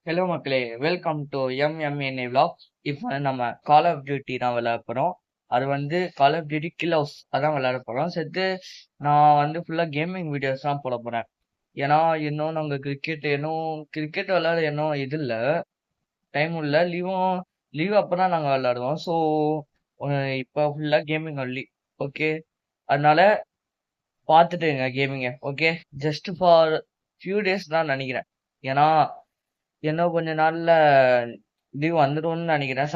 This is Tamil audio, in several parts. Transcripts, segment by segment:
ஹலோ மக்களே, வெல்கம் டு எம்எம்என்ஏ vlog. இப்போ நம்ம கால் ஆஃப் டியூட்டி தான் விளையாட போறோம். அது வந்து கால் ஆஃப் டியூட்டி கில் ஹவுஸ் அதான் விளையாட போறோம். சேர்த்து நான் வந்து ஃபுல்லா கேமிங் வீடியோஸ் தான் போட போறேன். ஏன்னா இன்னும் நாங்க கிரிக்கெட் விளையாட இன்னும் இது இல்ல, டைம் இல்ல, லீவ் அப்பதான் நாங்க விளையாடுவோம். ஸோ இப்போ ஃபுல்லா கேமிங் ஒன்லி. ஓகே, அதனால பார்த்துட்டுங்க கேமிங்க. Okay, just for few days தான் நினைக்கிறேன். ஏன்னா இன்னும் கொஞ்ச நாள்ல லீவ் வந்துடும்னு நினைக்கிறேன்.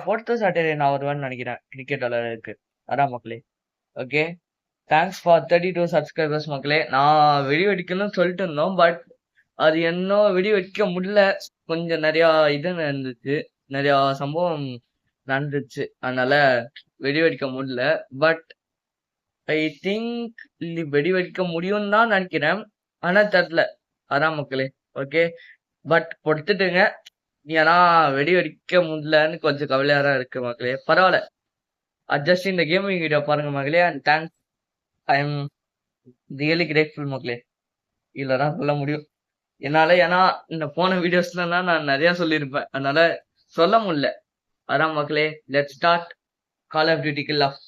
ஃபோர்த்து சாட்டர்டே நான் வருவேன்னு நினைக்கிறேன் கிரிக்கெட் விளையாடுறதுக்கு. அதான் மக்களே. ஓகே, தேங்க்ஸ் ஃபார் 32 சப்ஸ்கிரைபர்ஸ் மக்களே. நான் வெடி வெடிக்கணும்னு சொல்லிட்டு இருந்தோம், பட் அது இன்னும் வெடி வெடிக்க முடியல. கொஞ்சம் நிறையா இது நடந்துச்சு, நிறையா சம்பவம் நடந்துச்சு, அதனால வெடி வெடிக்க முடியல. பட் ஐ திங்க் வெடி வெடிக்க முடியும்னு தான் நினைக்கிறேன், ஆனா தெரியல. அதான் மக்களே. ஓகே, பட் பொறுத்துட்டுங்க. ஏன்னா வெடி வெடிக்க முடியலன்னு கொஞ்சம் கவலையா தான் இருக்கு மக்களே. பரவாயில்ல, அட்ஜஸ்ட் இந்த கேமிங் வீடியோ பாருங்க மக்களே. And thanks, I am really grateful மக்களே. இல்லதான் சொல்ல முடியும் என்னால. ஏன்னா இந்த போன வீடியோஸ்லாம் நான் நிறைய சொல்லியிருப்பேன், அதனால சொல்ல முடியல. அதான் மக்களே, let start call of duty kill off.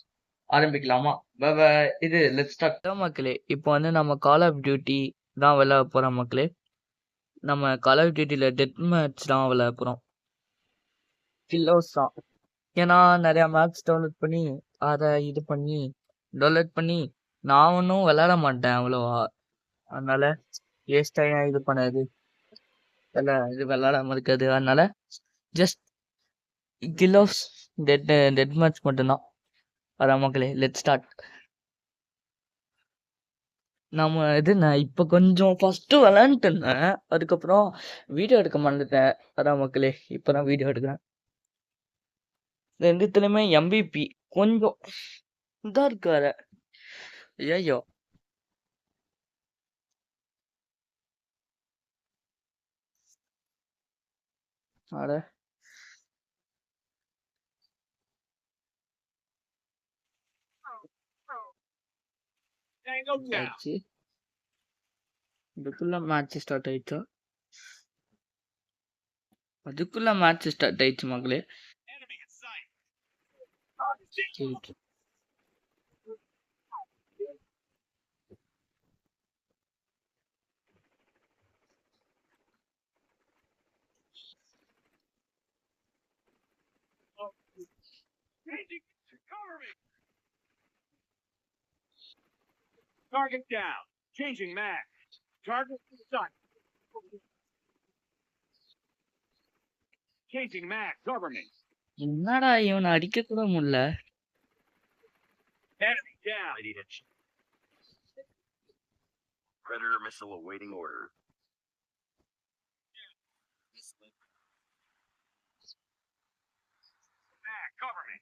ஆரம்பிக்கலாமா? இது லெட் ஸ்டார்ட் தான் மக்களே. இப்போ வந்து நம்ம கால் ஆஃப் டியூட்டி தான் விளையாட போறோம் மக்களே. நம்ம கால் ஆஃப் டியூட்டில டெத் மேட்ச் தான் விளையாட போறோம். கில் ஹவுஸ் தான். ஏன்னா நிறைய மேப்ஸ் டவுன்லோட் பண்ணி நான் ஒன்றும் விளையாட மாட்டேன் அவ்வளோவா. அதனால வேஸ்டாக இது பண்ணது இது விளையாடாம இருக்காது. அதனால ஜஸ்ட் கிலோஸ் டெட் மேட்ச் மட்டும்தான். அதான் மக்களே, லெட் ஸ்டார்ட். நான் இப்போ கொஞ்சம் ஃபஸ்ட்டு விளையாண்டுட்டு இருந்தேன், அதுக்கப்புறம் வீடியோ எடுக்க மறந்துட்டேன். அதான் மக்களே, இப்போ தான் வீடியோ எடுக்கிறேன். ரெண்டுத்துலையுமே MVP கொஞ்சம் இதாக இருக்காரு. ஐயோ, அட ஆச்சு. அதுக்குள்ள மேட்ச் ஸ்டார்ட் ஆயிடுச்சா? அதுக்குள்ள மேட்ச் ஸ்டார்ட் ஆயிடுச்சு மக்களே. சரி. Target down. Changing mag. Target sight. Changing mag. Cover me. என்னடா இவனை அடிக்க கூட முடியல. Enemy down. Predator missile awaiting order. Mag. Cover me.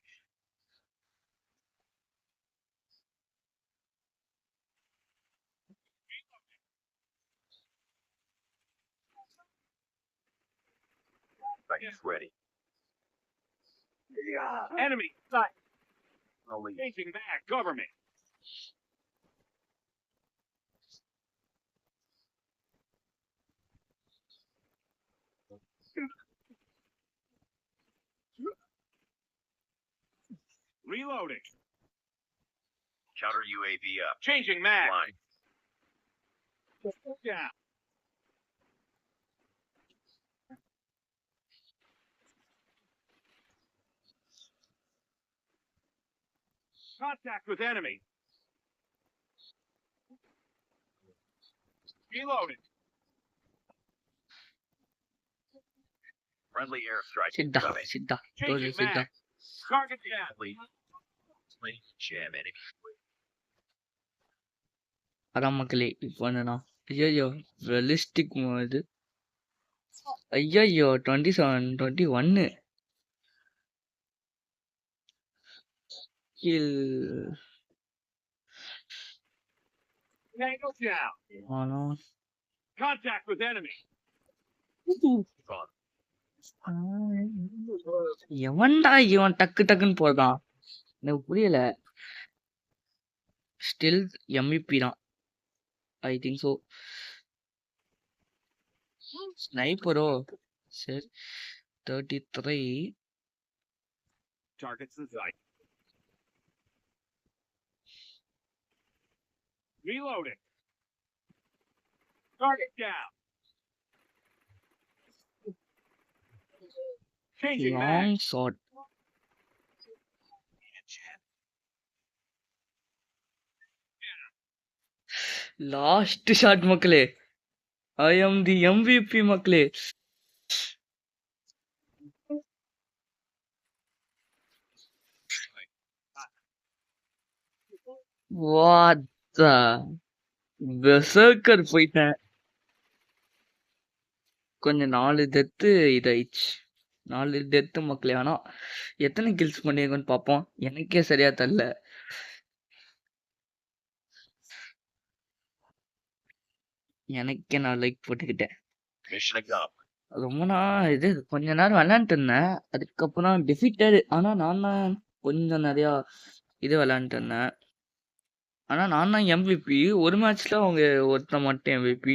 Sights ready. Enemy sight. Only Changing mag. Cover me. Reloading. counter UAV up. Changing mag. Line. Down. Contact with enemy. Reloading. Friendly airstrike Siddha incoming. Siddha Changing Siddha. mag. Target down. Please. Jam enemy. அதான் மக்களே, இப்போ என்னன்னா ஐயோ ரெலிஸ்டிக் இது. ஐயோ 27 21 Tango down. ஆனா Contact with enemy. எவன்டா இவன் டக்கு டக்குன்னு போறான், எனக்கு புரியல. ஸ்டில் MVP தான், ஐ திங்க் ஸோ. ஸ்னைப்பரோ சரி 33 Targets in sight. Reloading. Target down. Changing mag. Long shot last shot மக்களே. ஐ எம் தி MVP மக்களே. வாட் த பெர்சர்க்கர் போயிட்டேன். கொஞ்சம் 4 டெத்து இதாயிடுச்சு. 4 டெத்து மக்களே. ஆனா எத்தனை கில்ஸ் பண்ணிருக்கோன்னு பார்ப்போம். எனக்கே சரியா தெரியல. எனக்கே நான் லைக் போட்டுக்கிட்டேன். Mission accomplished. ரொம்ப இது கொஞ்ச நேரம் விளையாண்டுட்டு இருந்தேன். அதுக்கப்புறம் டிஃபிட்டட். ஆனா நான் தான் கொஞ்சம் நிறையா இது விளையாண்டுட்டு இருந்தேன். ஆனா நான் தான் MVP. ஒரு மேட்ச்ல அவங்க ஒருத்தன் மட்டும் MVP.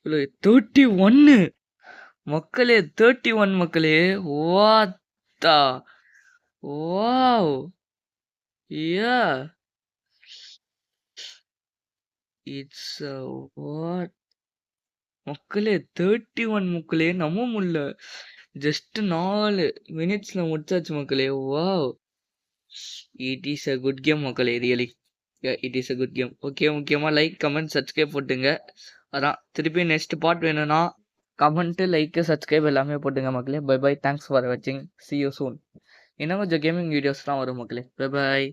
இவ்வளோ 31 மக்களே. 31 மக்களே. வாத்தா வாவ் யா இட்ஸ் வாட் மக்களே. 31 மக்களே. நம்ப முடியல. ஜஸ்ட் 4 மினிட்ஸ்ல முடிச்சாச்சு மக்களே. Wow it is a good game மக்களே. Really it is a good game. Okay முக்கியமா லைக் கமெண்ட் சப்ஸ்கிரைப் போட்டுங்க. அதான் திருப்பி நெக்ஸ்ட் பார்ட் வேணும்னா கமெண்ட் லைக் சப்ஸ்கிரைப் எல்லாமே போட்டுங்க மக்களே. Bye bye. தேங்க்ஸ் ஃபார் வாட்சிங். see you soon. இன்னும் கொஞ்சம் கேமிங் வீடியோஸ்லாம் வரும் மக்களே. Bye by.